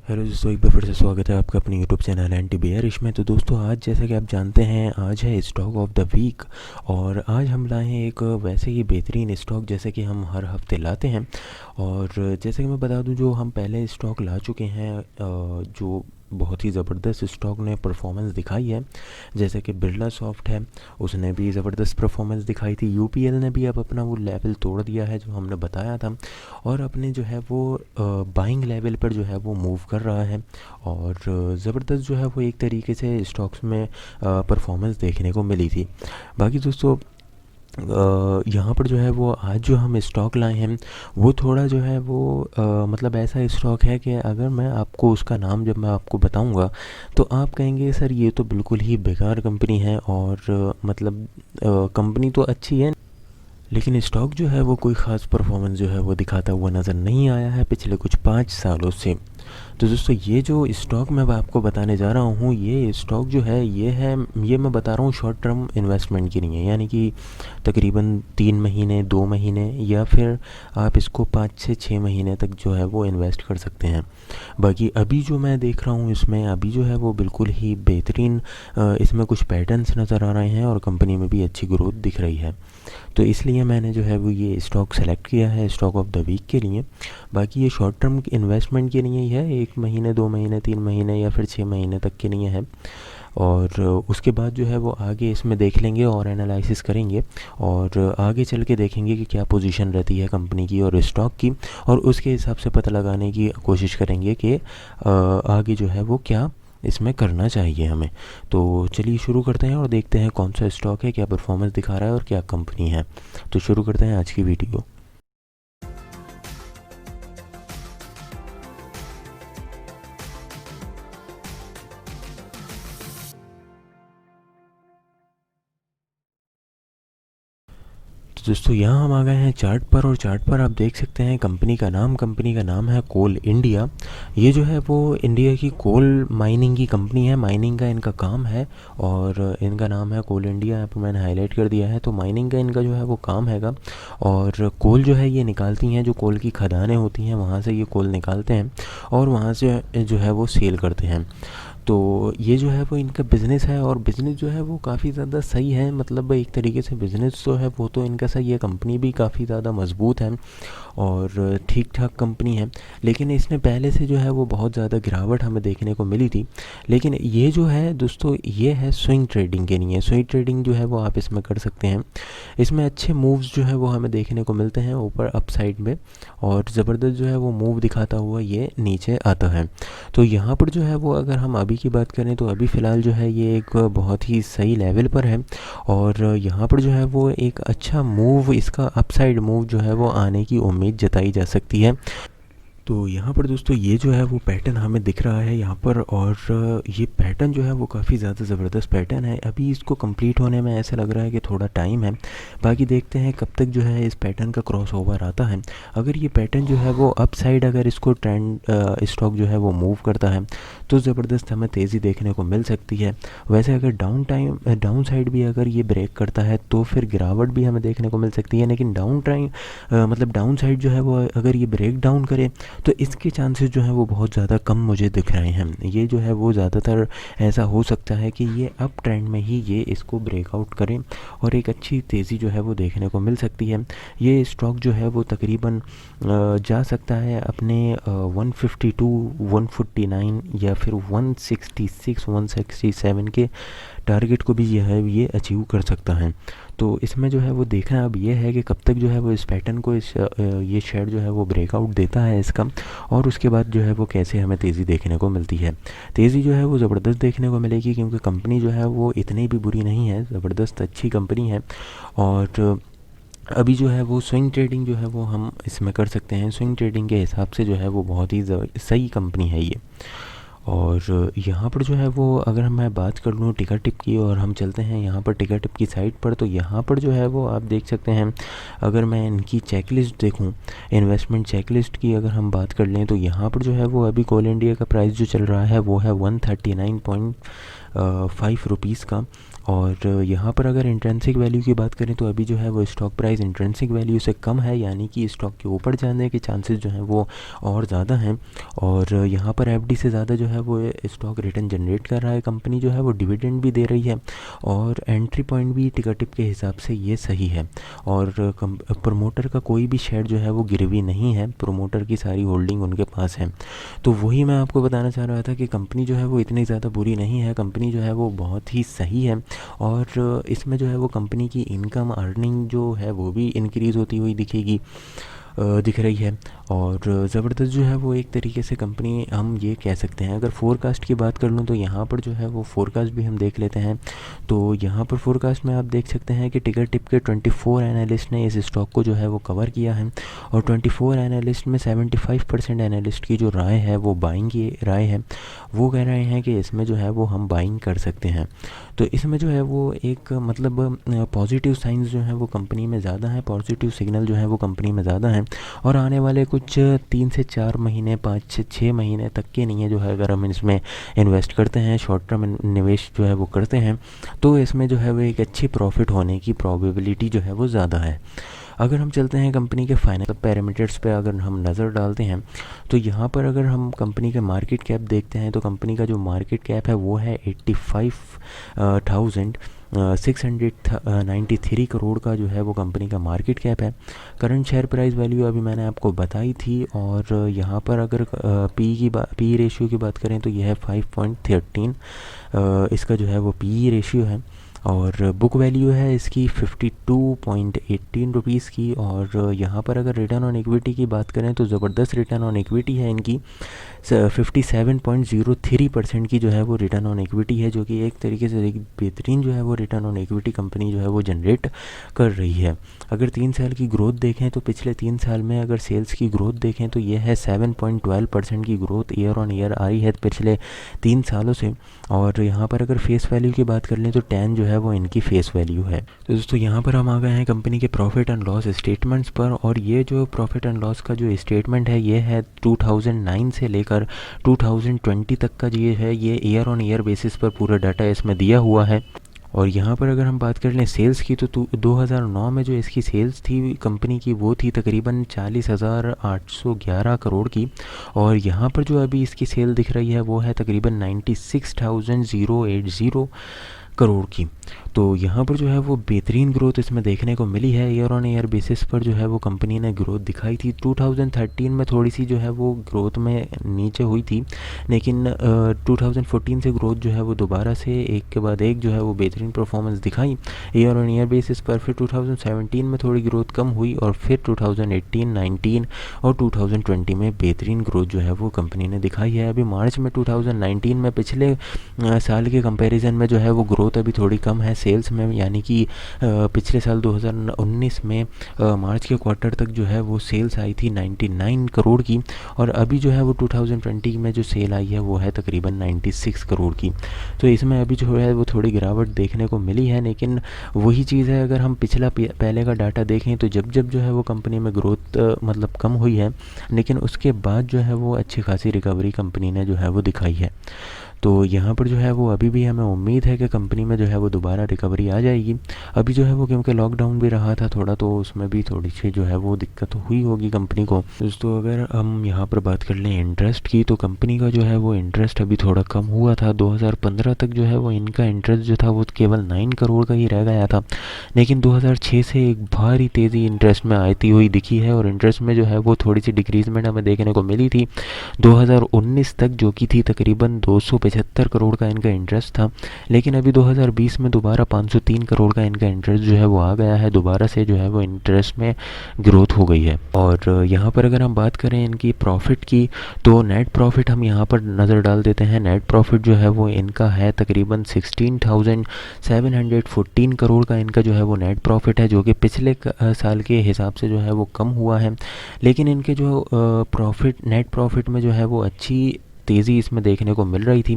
Hello दोस्तों, एक बार फिर से स्वागत है आपका अपने यूट्यूब चैनल एंटी बेयरिश में। तो दोस्तों, आज जैसा कि आप जानते हैं, आज है स्टॉक ऑफ द वीक। और आज हम लाए हैं एक वैसे ही बेहतरीन स्टॉक जैसे कि हम हर हफ्ते लाते हैं। और जैसे कि मैं बता दूं, जो हम पहले स्टॉक ला चुके हैं, जो बहुत ही ज़बरदस्त स्टॉक ने परफॉर्मेंस दिखाई है, जैसे कि बिरला सॉफ्ट है, उसने भी ज़बरदस्त परफॉर्मेंस दिखाई थी। यूपीएल ने भी अब अपना वो लेवल तोड़ दिया है जो हमने बताया था, और अपने जो है वो बाइंग लेवल पर जो है वो मूव कर रहा है। और ज़बरदस्त जो है वो एक तरीके से स्टॉक्स में परफॉर्मेंस देखने को मिली थी। बाकी दोस्तों, यहाँ पर जो है वो आज जो हम स्टॉक लाए हैं वो थोड़ा जो है वो मतलब ऐसा स्टॉक है कि अगर मैं आपको उसका नाम जब मैं आपको बताऊंगा तो आप कहेंगे सर ये तो बिल्कुल ही बेकार कंपनी है। और मतलब कंपनी तो अच्छी है, लेकिन स्टॉक जो है वो कोई ख़ास परफॉर्मेंस जो है वो दिखाता हुआ नज़र नहीं आया है पिछले कुछ 5 सालों से। तो दोस्तों, ये जो स्टॉक मैं अब आपको बताने जा रहा हूँ, ये स्टॉक जो है ये मैं बता रहा हूँ शॉर्ट टर्म इन्वेस्टमेंट के लिए, यानी कि तकरीबन 3 महीने 2 महीने या फिर आप इसको 5 से 6 महीने तक जो है वो इन्वेस्ट कर सकते हैं। बाकी अभी जो मैं देख रहा हूँ इसमें अभी जो है वो बिल्कुल ही बेहतरीन इसमें कुछ पैटर्न्स नज़र आ रहे हैं और कंपनी में भी अच्छी ग्रोथ दिख रही है। तो इसलिए मैंने जो है वो ये स्टॉक सेलेक्ट किया है स्टॉक ऑफ द वीक के लिए। बाकी ये शॉर्ट टर्म इन्वेस्टमेंट के लिए ही है, 1 महीने 2 महीने 3 महीने या फिर 6 महीने तक के लिए है। और उसके बाद जो है वो आगे इसमें देख लेंगे और एनालिसिस करेंगे, और आगे चल के देखेंगे कि क्या पोजीशन रहती है कंपनी की और स्टॉक की, और उसके हिसाब से पता लगाने की कोशिश करेंगे कि आगे जो है वो क्या इसमें करना चाहिए हमें। तो चलिए शुरू करते हैं और देखते हैं कौन सा स्टॉक है, क्या परफॉर्मेंस दिखा रहा है और क्या कंपनी है। तो शुरू करते हैं आज की वीडियो। तो दोस्तों, यहाँ हम आ गए हैं चार्ट पर, और चार्ट पर आप देख सकते हैं कंपनी का नाम है कोल इंडिया। ये जो है वो इंडिया की कोल माइनिंग की कंपनी है, माइनिंग का इनका काम है। और इनका नाम है कोल इंडिया, यहाँ पर मैंने हाईलाइट कर दिया है। तो माइनिंग का इनका जो है वो काम हैगा, और कोल जो है ये निकालती हैं, जो कोल की खदानें होती हैं वहाँ से ये कोल निकालते हैं और वहाँ से जो है वो सेल करते हैं। तो ये जो है वो इनका बिज़नेस है, और बिज़नेस जो है वो काफ़ी ज़्यादा सही है। मतलब एक तरीके से बिज़नेस जो है वो तो इनका सही है, कंपनी भी काफ़ी ज़्यादा मज़बूत है और ठीक ठाक कंपनी है। लेकिन इसमें पहले से जो है वो बहुत ज़्यादा गिरावट हमें देखने को मिली थी। लेकिन ये जो है दोस्तों, ये है स्विंग ट्रेडिंग के लिए। स्विंग ट्रेडिंग जो है वो आप इसमें कर सकते हैं। इसमें अच्छे मूव्स जो है वो हमें देखने को मिलते हैं ऊपर अप साइड में, और ज़बरदस्त जो है वो मूव दिखाता हुआ ये नीचे आता है। तो यहाँ पर जो है वो अगर हम अभी की बात करें तो अभी फ़िलहाल जो है ये एक बहुत ही सही लेवल पर है, और यहाँ पर जो है वो एक अच्छा मूव, इसका अपसाइड मूव जो है वो आने की उम्मीद जताई जा सकती है। तो यहाँ पर दोस्तों, ये जो है वो पैटर्न हमें दिख रहा है यहाँ पर, और ये पैटर्न जो है वो काफ़ी ज़्यादा ज़बरदस्त पैटर्न है। अभी इसको कंप्लीट होने में ऐसा लग रहा है कि थोड़ा टाइम है। बाकी देखते हैं कब तक जो है इस पैटर्न का क्रॉस ओवर आता है। अगर ये पैटर्न जो है वो अप साइड, अगर इसको ट्रेंड स्टॉक जो है वो मूव करता है तो ज़बरदस्त हमें तेज़ी देखने को मिल सकती है। वैसे अगर डाउन साइड भी अगर ये ब्रेक करता है तो फिर गिरावट भी हमें देखने को मिल सकती है। लेकिन मतलब डाउन साइड जो है वो अगर ये ब्रेक डाउन करे तो इसके चांसेस जो हैं वो बहुत ज़्यादा कम मुझे दिख रहे हैं। ये जो है वो ज़्यादातर ऐसा हो सकता है कि ये अप ट्रेंड में ही ये इसको ब्रेकआउट करें और एक अच्छी तेज़ी जो है वो देखने को मिल सकती है। ये स्टॉक जो है वो तकरीबन जा सकता है अपने 152 149 या फिर 166 167 के टारगेट को भी ये अचीव कर सकता है। तो इसमें जो है वो देखना अब ये है कि कब तक जो है वो इस पैटर्न को ये शेयर जो है वो ब्रेकआउट देता है इसका, और उसके बाद जो है वो कैसे हमें तेज़ी देखने को मिलती है। तेज़ी जो है वो ज़बरदस्त देखने को मिलेगी, क्योंकि कंपनी जो है वो इतनी भी बुरी नहीं है, ज़बरदस्त अच्छी कंपनी है। और अभी जो है वो स्विंग ट्रेडिंग जो है वो हम इसमें कर सकते हैं। स्विंग ट्रेडिंग के हिसाब से जो है वो बहुत ही सही कंपनी है ये। और यहाँ पर जो है वो अगर मैं बात कर लूँ टिकर टिप की, और हम चलते हैं यहाँ पर टिकर टिप की साइट पर, तो यहाँ पर जो है वो आप देख सकते हैं। अगर मैं इनकी चेकलिस्ट देखूँ, इन्वेस्टमेंट चेकलिस्ट की अगर हम बात कर लें, तो यहाँ पर जो है वो अभी कोल इंडिया का प्राइस जो चल रहा है वो है ₹5 का। और यहाँ पर अगर इंट्रिंसिक वैल्यू की बात करें तो अभी जो है वो स्टॉक प्राइस इंट्रिंसिक वैल्यू से कम है, यानी कि स्टॉक के ऊपर जाने के चांसेस जो हैं वो और ज़्यादा हैं। और यहाँ पर एफडी से ज़्यादा जो है वो स्टॉक रिटर्न जनरेट कर रहा है। कंपनी जो है वो डिविडेंड भी दे रही है और एंट्री पॉइंट भी टिकर टिप के हिसाब से ये सही है। और प्रमोटर का कोई भी शेयर जो है वो गिरवी नहीं है, प्रमोटर की सारी होल्डिंग उनके पास है। तो वही मैं आपको बताना चाह रहा था कि कंपनी जो है वो इतनी ज़्यादा बुरी नहीं है, कंपनी जो है वो बहुत ही सही है। और इसमें जो है वो कंपनी की इनकम अर्निंग जो है वो भी इंक्रीज़ होती हुई दिख रही है। और ज़बरदस्त जो है वो एक तरीके से कंपनी हम ये कह सकते हैं। अगर फोरकास्ट की बात कर लूँ तो यहाँ पर जो है वो फोरकास्ट भी हम देख लेते हैं। तो यहाँ पर फोरकास्ट में आप देख सकते हैं कि टिकर टिप के 24 एनालिस्ट ने इस स्टॉक को जो है वो कवर किया है। और 24 एनालिस्ट में 75% एनालिस्ट की जो राय है वो बाइंग की राय है। वो कह रहे हैं कि इसमें जो है वो हम बाइंग कर सकते हैं। तो इसमें जो है वो एक मतलब पॉजिटिव साइंस जो है वो कंपनी में ज़्यादा है, पॉजिटिव सिग्नल जो है वो कंपनी में ज़्यादा है। और आने वाले कुछ 3 से 4 महीने, 5 से 6 महीने तक के लिए जो है अगर हम इसमें इन्वेस्ट करते हैं, शॉर्ट टर्म निवेश जो है वो करते हैं, तो इसमें जो है वो एक अच्छी प्रॉफिट होने की प्रोबेबिलिटी जो है वो ज़्यादा है। अगर हम चलते हैं कंपनी के फाइनेंशियल पैरामीटर्स पे अगर हम नज़र डालते हैं तो यहाँ पर अगर हम कंपनी के मार्केट कैप देखते हैं तो कंपनी का जो मार्केट कैप है वो है 85,693 करोड़ का जो है वो कंपनी का मार्केट कैप है। करंट शेयर प्राइस वैल्यू अभी मैंने आपको बताई थी। और यहाँ पर अगर पी रेशियो की बात करें तो यह है 5.13, इसका जो है वो पी रेशियो है। और बुक वैल्यू है इसकी 52.18 रुपीज़ की। और यहाँ पर अगर रिटर्न ऑन इक्विटी की बात करें तो ज़बरदस्त रिटर्न ऑन इक्विटी है इनकी, 57.03% की जो है वो रिटर्न ऑन इक्विटी है, जो कि एक तरीके से एक बेहतरीन जो है वो रिटर्न ऑन इक्विटी कंपनी जो है वो जनरेट कर रही है। अगर 3 साल की ग्रोथ देखें तो पिछले 3 साल में अगर सेल्स की ग्रोथ देखें तो ये है 7.12% की ग्रोथ ईयर ऑन ईयर आ रही है पिछले 3 सालों से। और यहाँ पर अगर फेस वैल्यू की बात कर लें तो 10 जो है वो इनकी फेस वैल्यू है। तो दोस्तों यहाँ पर हम आ गए हैं कंपनी के प्रॉफिट एंड लॉस स्टेटमेंट्स पर। और ये जो प्रॉफिट एंड लॉस का जो स्टेटमेंट है ये है 2009 से लेकर 2020 तक का ये है, ये ईयर ऑन ईयर बेसिस पर पूरा डाटा इसमें दिया हुआ है। और यहाँ पर अगर हम बात कर लें सेल्स की तो 2009 में जो इसकी सेल्स थी कंपनी की वो थी तकरीबन 40,811 करोड़ की। और यहाँ पर जो अभी इसकी सेल दिख रही है वो है तकरीबन 96,080 करोड़ की। तो यहाँ पर जो है वो बेहतरीन ग्रोथ इसमें देखने को मिली है। ईयर ऑन ईयर बेसिस पर जो है वो कंपनी ने ग्रोथ दिखाई थी। 2013 में थोड़ी सी जो है वो ग्रोथ में नीचे हुई थी, लेकिन 2014 से ग्रोथ जो है वो दोबारा से एक के बाद एक जो है वो बेहतरीन परफॉर्मेंस दिखाई ईयर ऑन ईयर बेसिस पर। फिर 2017 में थोड़ी ग्रोथ कम हुई और फिर 2018, 19 और 2020 में बेहतरीन ग्रोथ जो है वो कंपनी ने दिखाई है। अभी मार्च में 2019 में पिछले साल के कंपैरिजन में जो है वो ग्रोथ अभी थोड़ी कम है सेल्स में, यानी कि पिछले साल 2019 में मार्च के क्वार्टर तक जो है वो सेल्स आई थी 99 करोड़ की। और अभी जो है वो 2020 में जो सेल आई है वो है तकरीबन 96 करोड़ की। तो इसमें अभी जो है वो थोड़ी गिरावट देखने को मिली है, लेकिन वही चीज़ है अगर हम पिछला पहले का डाटा देखें तो जब जो है वो कंपनी में ग्रोथ मतलब कम हुई है, लेकिन उसके बाद जो है वो अच्छी खासी रिकवरी कंपनी ने जो है वो दिखाई है। तो यहाँ पर जो है वो अभी भी हमें उम्मीद है कि कंपनी में जो है वो दोबारा रिकवरी आ जाएगी। अभी जो है वो क्योंकि लॉकडाउन भी रहा था थोड़ा, तो उसमें भी थोड़ी सी जो है वो दिक्कत हुई होगी कंपनी को। दोस्तों अगर हम यहाँ पर बात कर लें इंटरेस्ट की तो कंपनी का जो है वो इंटरेस्ट अभी थोड़ा कम हुआ था। 2015 तक जो है वो इनका इंटरेस्ट जो था वो केवल 9 करोड़ का ही रह गया था, लेकिन 2006 से एक भारी तेज़ी इंटरेस्ट में आती हुई दिखी है। और इंटरेस्ट में जो है वो थोड़ी सी डिक्रीजमेंट हमें देखने को मिली थी 2019 तक, जो कि थी तकरीबन 275 करोड़ का इनका इंटरेस्ट था। लेकिन अभी 2020 में दोबारा 503 करोड़ का इनका इंटरेस्ट जो है वो आ गया है, दोबारा से जो है वो इंटरेस्ट में ग्रोथ हो गई है। और यहाँ पर अगर हम बात करें इनकी प्रॉफिट की तो नेट प्रॉफिट हम यहाँ पर नज़र डाल देते हैं। नेट प्रॉफिट जो है वो इनका है तकरीबन 16,714 करोड़ का इनका जो है वो नेट प्रॉफिट है, जो कि पिछले साल के हिसाब से जो है वो कम हुआ है। लेकिन इनके जो नेट प्रॉफिट में जो है वो अच्छी तेज़ी इसमें देखने को मिल रही थी।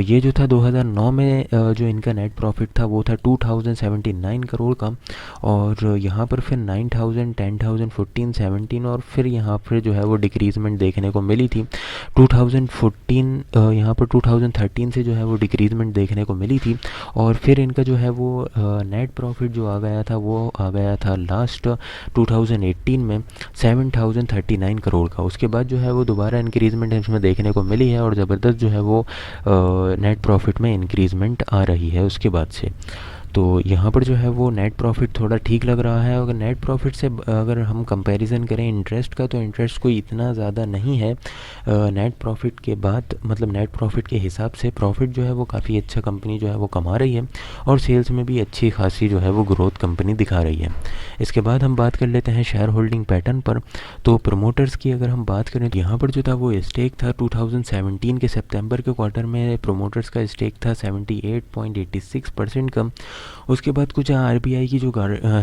ये जो था 2009 में जो इनका नेट प्रॉफिट था वो था 2079 करोड़ का, और यहाँ पर फिर 9000, 10,000, 14, 17 और फिर यहाँ पर जो है वो डिक्रीजमेंट देखने को मिली थी। 2014 यहाँ पर 2013 से जो है वो डिक्रीजमेंट देखने को मिली थी, और फिर इनका जो है वो नेट प्रॉफिट जो आ गया था वो आ गया था लास्ट 2018 में 7039 करोड़ का। उसके बाद जो है वो दोबारा इंक्रीजमेंट इसमें देखने को मिली है, और ज़बरदस्त जो है वो नेट प्रॉफिट में इंक्रीजमेंट आ रही है उसके बाद से। तो यहाँ पर जो है वो नेट प्रॉफिट थोड़ा ठीक लग रहा है। अगर नेट प्रॉफिट से अगर हम कंपैरिजन करें इंटरेस्ट का, तो इंटरेस्ट कोई इतना ज़्यादा नहीं है। नेट प्रॉफिट के बाद मतलब नेट प्रॉफिट के हिसाब से प्रॉफिट जो है वो काफ़ी अच्छा कंपनी जो है वो कमा रही है, और सेल्स में भी अच्छी खासी जो है वो ग्रोथ कंपनी दिखा रही है। इसके बाद हम बात कर लेते हैं शेयर होल्डिंग पैटर्न पर। तो प्रमोटर्स की अगर हम बात करें तो यहाँ पर जो था वो स्टेक था 2017 के सितंबर के क्वार्टर में प्रमोटर्स का स्टेक था 78.86% का। उसके बाद कुछ आरबीआई की जो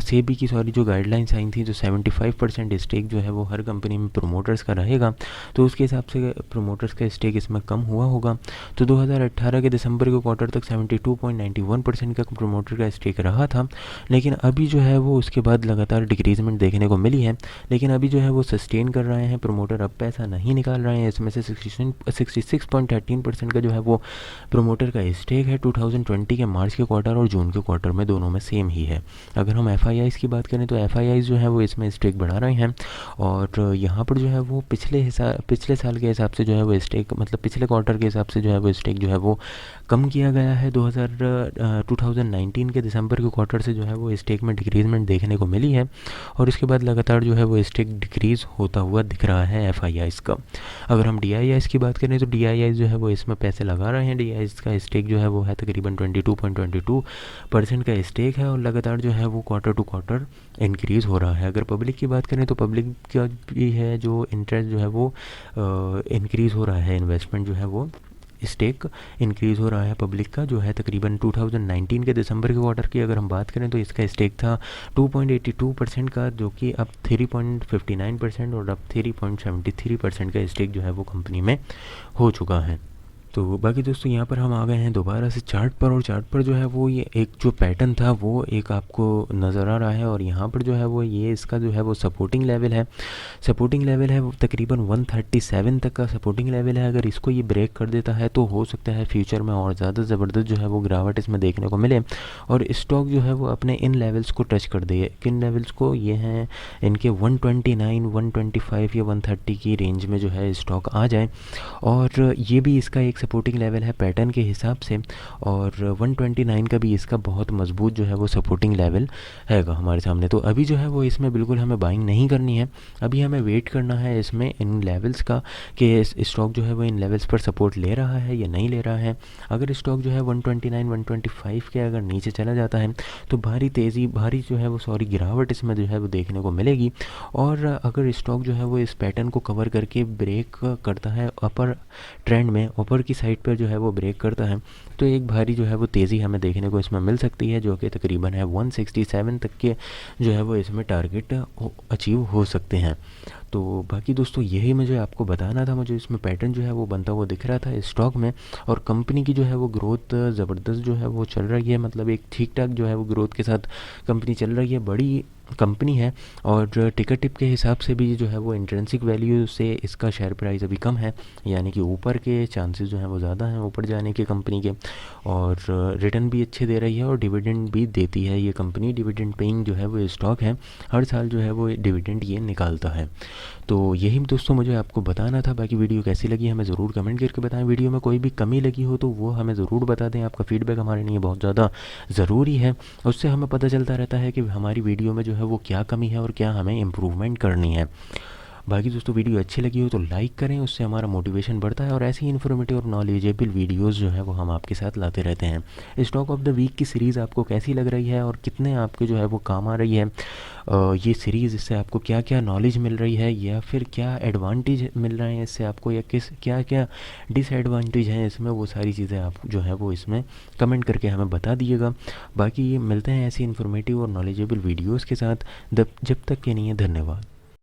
सेबी की जो गाइडलाइंस आई थी, जो 75% स्टेक जो है वो हर कंपनी में प्रमोटर्स का रहेगा, तो उसके हिसाब से प्रमोटर्स का स्टेक इसमें कम हुआ होगा। तो 2018 के दिसंबर के क्वार्टर तक 72.91% का प्रमोटर का स्टेक रहा था, लेकिन अभी जो है वो उसके बाद लगातार डिक्रीजमेंट देखने को मिली है। लेकिन अभी जो है वो सस्टेन कर रहे हैं प्रमोटर, अब पैसा नहीं निकाल रहे हैं। इसमें से 66.13% का जो है वो प्रमोटर का स्टेक है 2020 के मार्च के क्वार्टर और जून के क्वार्टर में, दोनों में सेम ही है। अगर हम एफआईआईज की बात करें तो एफआईआईज जो है वो इसमें स्टेक बढ़ा रहे हैं, और यहाँ पर जो है वो पिछले साल के हिसाब से जो है वो स्टेक मतलब पिछले क्वार्टर के हिसाब से जो है वो स्टेक जो है वो कम किया गया है। 2019 के दिसंबर के क्वार्टर से जो है वो स्टेक में डिक्रीजमेंट देखने को मिली है, और उसके बाद लगातार जो है वो स्टेक डिक्रीज़ होता हुआ दिख रहा है एफआईआईज का। अगर हम डीआईआईज की बात करें तो डीआईआईज जो है वो इसमें पैसे लगा रहे हैं। डीआईआईज का स्टेक जो है वो है तकरीबन 22.22% का स्टेक है, और लगातार जो है वो क्वार्टर टू क्वार्टर इंक्रीज़ हो रहा है। अगर पब्लिक की बात करें तो पब्लिक का भी है जो इंटरेस्ट जो है वो इंक्रीज़ हो रहा है, इन्वेस्टमेंट जो है वो स्टेक इंक्रीज़ हो रहा है पब्लिक का, जो है तकरीबन 2019 के दिसंबर के क्वार्टर की अगर हम बात करें तो इसका स्टेक था 2.82% का, जो कि अब 3.59% और अब 3.73% का स्टेक जो है वो कंपनी में हो चुका है। तो बाकी दोस्तों यहाँ पर हम आ गए हैं दोबारा से चार्ट पर, और चार्ट पर जो है वो ये एक जो पैटर्न था वो एक आपको नज़र आ रहा है, और यहाँ पर जो है वो ये इसका जो है वो सपोर्टिंग लेवल है। सपोर्टिंग लेवल है वो तकरीबन 137 तक का सपोर्टिंग लेवल है। अगर इसको ये ब्रेक कर देता है तो हो सकता है फ्यूचर में और ज़्यादा ज़बरदस्त जो है वो गिरावट इसमें देखने को मिले, और स्टॉक जो है वो अपने इन लेवल्स को टच कर दे। किन लेवल्स को? ये हैं इनके 129, 125 या 130 की रेंज में जो है स्टॉक आ जाए, और ये भी इसका एक सपोर्टिंग लेवल है पैटर्न के हिसाब से, और 129 का भी इसका बहुत मजबूत जो है वो सपोर्टिंग लेवल हैगा हमारे सामने। तो अभी जो है वो इसमें बिल्कुल हमें बाइंग नहीं करनी है, अभी हमें वेट करना है इसमें इन लेवल्स का कि स्टॉक जो है वो इन लेवल्स पर सपोर्ट ले रहा है या नहीं ले रहा है। अगर स्टॉक जो है 129, 125 के अगर नीचे चला जाता है तो भारी जो है वो गिरावट इसमें जो है वो देखने को मिलेगी, और अगर स्टॉक जो है वो इस पैटर्न को कवर करके ब्रेक करता है अपर ट्रेंड में, ऊपर की साइड पर जो है वो ब्रेक करता है, तो एक भारी जो है वो तेज़ी हमें देखने को इसमें मिल सकती है, जो कि तकरीबन है 167 तक के जो है वो इसमें टारगेट अचीव हो सकते हैं। तो बाकी दोस्तों यही मुझे आपको बताना था, मुझे इसमें पैटर्न जो है वो बनता हुआ दिख रहा था इस स्टॉक में, और कंपनी की जो है वो ग्रोथ ज़बरदस्त जो है वो चल रही है, मतलब एक ठीक ठाक जो है वो ग्रोथ के साथ कंपनी चल रही है। बड़ी कंपनी है, और टिकट टिप के हिसाब से भी जो है वो इंट्रिंसिक वैल्यू से इसका शेयर प्राइस अभी कम है, यानी कि ऊपर के चांसेस जो हैं वो ज़्यादा हैं ऊपर जाने के कंपनी के, और रिटर्न भी अच्छे दे रही है और डिविडेंड भी देती है ये कंपनी। डिविडेंड पेइंग जो है वो स्टॉक है, हर साल जो है वो डिविडेंड ये निकालता है। तो यही दोस्तों मुझे आपको बताना था। बाकी वीडियो कैसी लगी हमें ज़रूर कमेंट करके बताएं। वीडियो में कोई भी कमी लगी हो तो वो हमें ज़रूर बता दें, आपका फीडबैक हमारे लिए बहुत ज़्यादा ज़रूरी है, उससे हमें पता चलता रहता है कि हमारी वीडियो में जो है वो क्या कमी है और क्या हमें इम्प्रूवमेंट करनी है। बाकी दोस्तों वीडियो अच्छी लगी हो तो लाइक करें, उससे हमारा मोटिवेशन बढ़ता है, और ऐसी ही इन्फॉर्मेटिव और नॉलेजेबल वीडियोस जो है वो हम आपके साथ लाते रहते हैं। स्टॉक ऑफ द वीक की सीरीज़ आपको कैसी लग रही है और कितने आपके जो है वो काम आ रही है ये सीरीज़, इससे आपको क्या क्या नॉलेज मिल रही है या फिर क्या एडवांटेज मिल रहे हैं इससे आपको, या क्या क्या डिसएडवांटेज हैं इसमें, वो सारी चीज़ें आप जो है वो इसमें कमेंट करके हमें बता दिएगा। बाकी मिलते हैं ऐसी इन्फॉर्मेटिव और नॉलेजेबल वीडियोज़ के साथ, जब तक के लिए धन्यवाद।